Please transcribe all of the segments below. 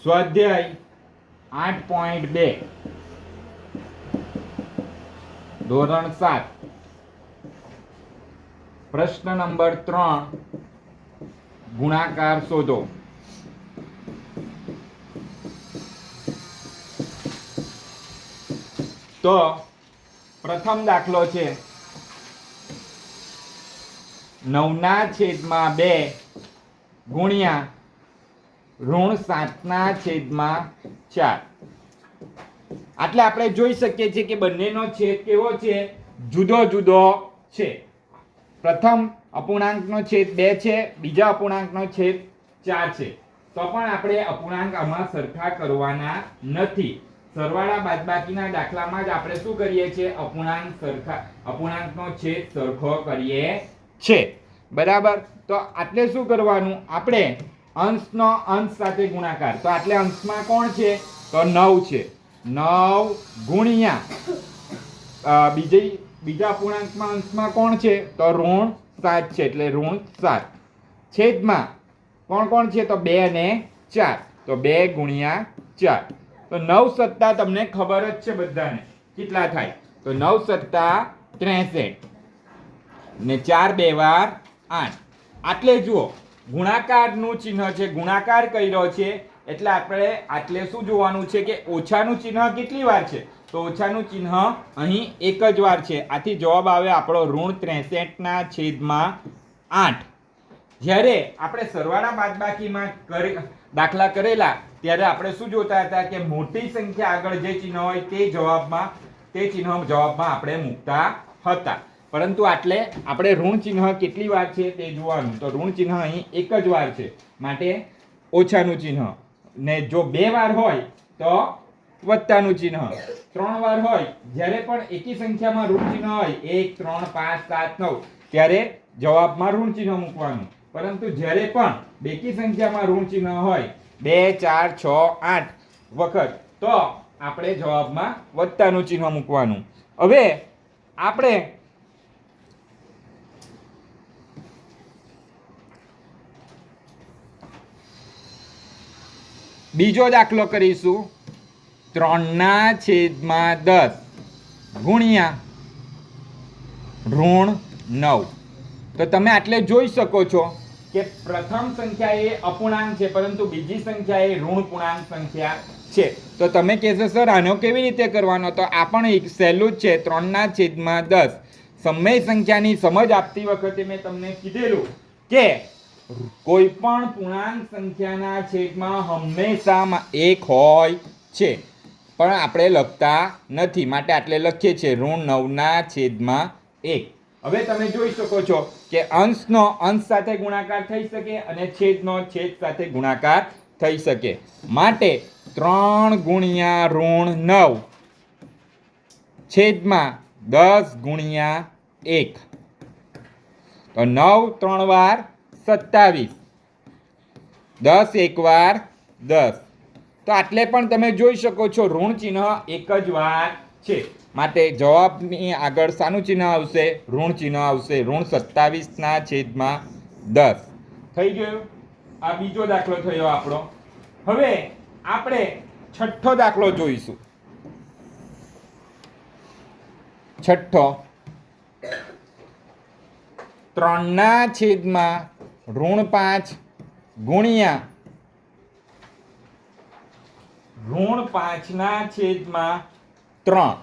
સ્વાધ્યાય 8.2 ધોરણ 7 પ્રશ્ન નંબર 3 ગુણાકાર શોધો. તો પ્રથમ દાખલો છે 9/2 ગુણ્યા ઋણ 7/4. એટલે આપણે જોઈ શકીએ છીએ કે બંનેનો છેદ કેવો છે? જુદો જુદો છે. પ્રથમ અપૂર્ણાંકનો છેદ 2 છે, બીજા અપૂર્ણાંકનો છેદ 4 છે. તો પણ આપણે અપૂર્ણાંક આમાં સરખા કરવાના નથી. સરવાળા બાદબાકીના દાખલામાં જ આપણે શું કરીએ છીએ? અપૂર્ણાંકનો છેદ સરખો કરીએ છે. બરાબર. તો આટલે શું કરવાનું? આપણે અંશનો અંશ સાથે ગુણાકાર. તો આટલે અંશમાં કોણ છે? તો 9 છે. 9 ગુણ્યા બીજા અપૂર્ણાંકમાં અંશમાં કોણ છે? તો ઋણ 7 છે, એટલે ઋણ 7 છેદમાં કોણ છે? તો 2 અને 4, તો 2 ગુણ્યા 4. તો 9 સત્તા તમને ખબર જ છે બધાને કેટલા થાય? તો 9 સત્તા 63 ને 4 2 વાર 8. આટલે જુઓ ગુણાકારનું ચિહ્ન છે, ગુણાકાર કર્યો છે એટલે આપણે આટલે શું જોવાનું છે કે ઓછાનું ચિહ્ન કેટલી વાર છે? તો ઓછાનું ચિહ્ન અહીં એક જ વાર છે. આથી જવાબ આવે આપણો ઋણ 63/8. જ્યારે આપણે સરવાળા બાદબાકીમાં દાખલા કરેલા ત્યારે આપણે શું જોતા હતા કે મોટી સંખ્યા આગળ જે ચિહ્ન હોય તે ચિહ્ન જવાબમાં આપણે મૂકતા હતા. પરંતુ આટલે આપણે ઋણ ચિહ્ન કેટલી વાર છે તે જોવાનું. તો ઋણ ચિહ્ન અહીં એક જ વાર છે, માટે ઓછાનું ચિહ્ન. ને જો 2 વાર હોય તો વત્તાનું ચિહ્ન. 3 વાર હોય, જ્યારે પણ એકી સંખ્યામાં ઋણ ચિહ્ન હોય 1 3 5 7 9 ત્યારે જવાબમાં ઋણ ચિહ્ન મૂકવાનું. પરંતુ જ્યારે પણ બેકી સંખ્યામાં ઋણ ચિહ્ન હોય 2 4 6 8 વખત તો આપણે જવાબમાં વત્તાનું ચિહ્ન મૂકવાનું. હવે આપણે બીજો દાખલો કરીશું 3/10 ગુણ્યા ઋણ 9. તો તમે આટલે જોઈ શકો છો કે પ્રથમ સંખ્યા એ અપૂર્ણાંક છે, પરંતુ બીજી સંખ્યા એ ઋણ પૂર્ણાંક સંખ્યા છે. તો તમે કહેશો સર આનો કેવી રીતે કરવાનો? તો આ પણ એક સહેલું જ છે. 3/10 સમય સંખ્યાની સમજ આપતી વખતે મેં તમને કીધેલું કે કોઈ પણ પૂર્ણાંક સંખ્યાના છેદમાં હંમેશા 1 હોય છે, પણ આપણે લખતા નથી, માટે આટલે લખીએ છીએ ઋણ 9/1. હવે તમે જોઈ શકો છો કે અંશનો અંશ સાથે ગુણાકાર થઈ શકે અને છેદનો છેદ સાથે ગુણાકાર થઈ શકે. માટે 3 ગુણ્યા ઋણ 9 છેદમાં 10 ગુણ્યા 1. તો 9 3 વાર 27, 10 1 વાર 10. તો આટલે પણ તમે જોઈ શકો છો ઋણ ચિહ્ન એક જ વાર છે, માટે જવાબની આગળ શાનું ચિહ્ન આવશે? ઋણ ચિહ્ન આવશે. ઋણ 27/10 થઈ ગયું. આ બીજો દાખલો થયો આપણો. હવે આપણે છઠ્ઠો દાખલો જોઈશું. છઠ્ઠો 3/5 ગુણ્યા ઋણ 5/3.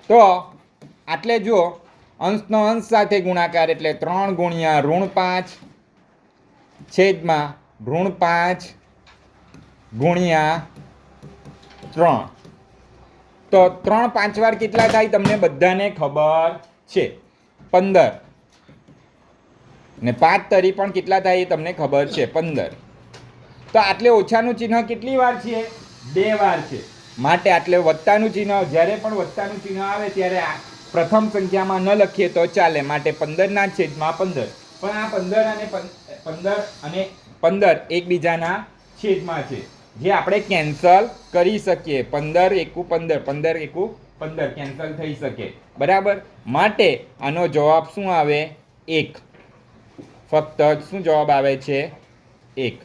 તો આટલે જુઓ અંશનો અંશ સાથે ગુણાકાર એટલે 3 ગુણ્યા ઋણ 5 છેદમાં ઋણ 5 ગુણ્યા 3. તો 3 5 વાર કેટલા થાય તમને બધાને ખબર છે? 15. ને 5 તરી પણ કેટલા થાય એ તમને ખબર છે? 15. તો આટલે ઓછાનું ચિહ્ન કેટલી વાર છે? 2 વાર છે. માટે આટલે વત્તાનું ચિહ્ન, જ્યારે પણ વત્તાનું ચિહ્ન આવે ત્યારે પ્રથમ સંખ્યામાં ન લખીએ તો ચાલે, માટે 15/15. પણ આ 15 અને 15 એકબીજાના છેદમાં છે, જે આપણે કેન્સલ કરી શકીએ. 15 એકુ 15, 15 એકુ 15 કેન્સલ થઈ શકે. બરાબર. માટે આનો જવાબ શું આવે? 1. ફક્ત શું જવાબ આવે છે? 1.